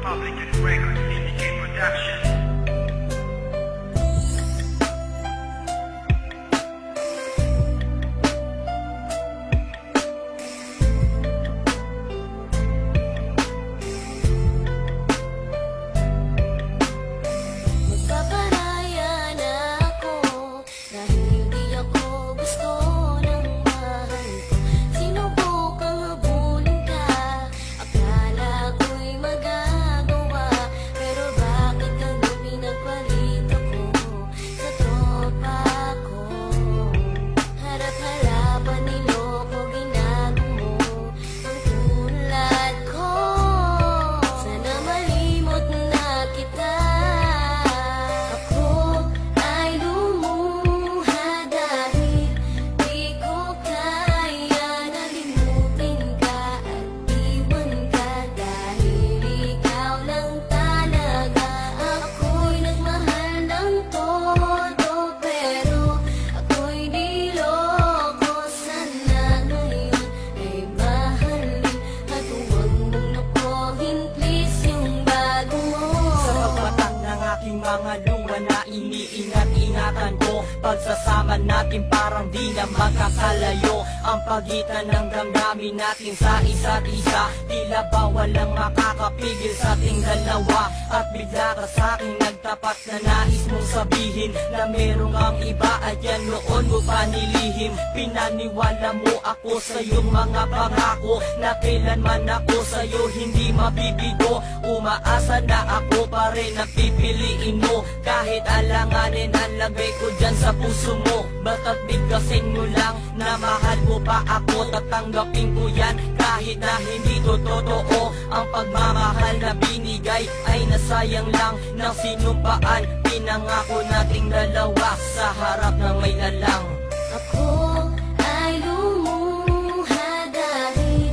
Public Records Syndicate Production. Magpaparaya na ako dahil di ako gusto ng mahal ko. Sinubukang habulin ka, akala ko'y magagawa. Pero bakit ganun pinagpalit ako sa tropa ko? Harap-harapan niloko, binago mo ang tulad ko. Sana malimot na kita. Ako ay lumuha dahil di ko kaya nalimutin ka at iwan ka dahil ikaw lang talaga. Ako'y nagmahal ng todo pero ako'y niloko. Sana ngayon ay mahalin at huwag mong nakuhin please yung bago mo. Sa pagpatak ng aking mga luha na iniingat-ingatan ko, pagsasama natin parang di na magkakalayo. Ang pagitan ng damdamin natin sa isa't isa, tila ba walang makakapigil sa ating dalawa. At bigla ka sa'king nagtapat na nais mong sabihin na merong ang iba at yan noon mo pa nilihim. Pinaniwala mo ako sa iyong mga pangako na kailanman ako sa'yo hindi mabibigo. Umaasa na ako pa rin na pipiliin mo kahit alanganin ang lagay ko dyan sa puso mo. Bata't bigkasin mo lang na mahal mo pa ako, tatanggapin ko yan kahit na hindi to totoo. Ang pagmamahal na binigay ay nasayang lang ng sinumpaan. Pinangako nating dalawa sa harap ng may lalang. Ako ay lumuha dahil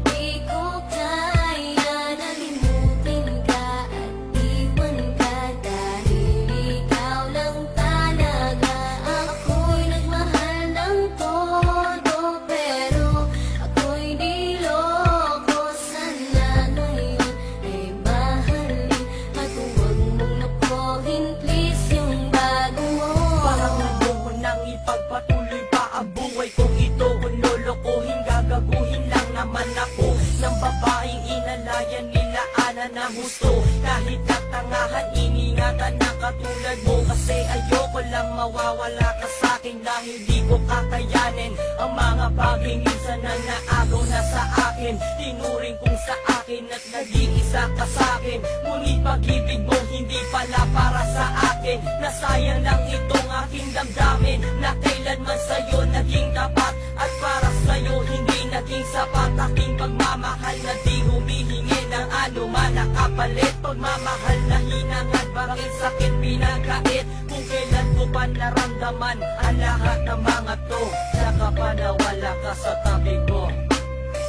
di ko kaya nalimutin ka at iwan ka dahil ikaw lang talaga. Ako'y nagmahal ng todo pero ako'y niloko. Sana ngayon ay mahalin at huwag mong nakuhin please yung bago mo. Parang mo nang ipagpatuloy pa ang buhay kong ito. Kung lolokohin, gagaguhin lang naman ako ng babaeng inalayan nila ana na gusto. Kahit katangahan, iningatan na katulad mo. Kasi ayoko lang mawawala ka sa'kin dahil di ko kakayanin ang mga bagay minsan na naagaw na sa akin. Tinuring kong sa akin at nag-iisa ka sa'kin. Ngunit pag-ibig mo hindi pala para sa akin. Nasayang lang itong aking damdamin na kailanman sa'yo naging tapat. At para sa'yo hindi naging sapat aking pagmamahal na di humihingi ng anuman na kapalit. Pagmamahal na hinangad, bakit sakit pinagkait? Kung kailan ko pa naramdaman ang lahat ng mga to, saka pa nawala ka sa tabi ko.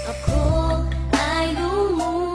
Ako ay lumuha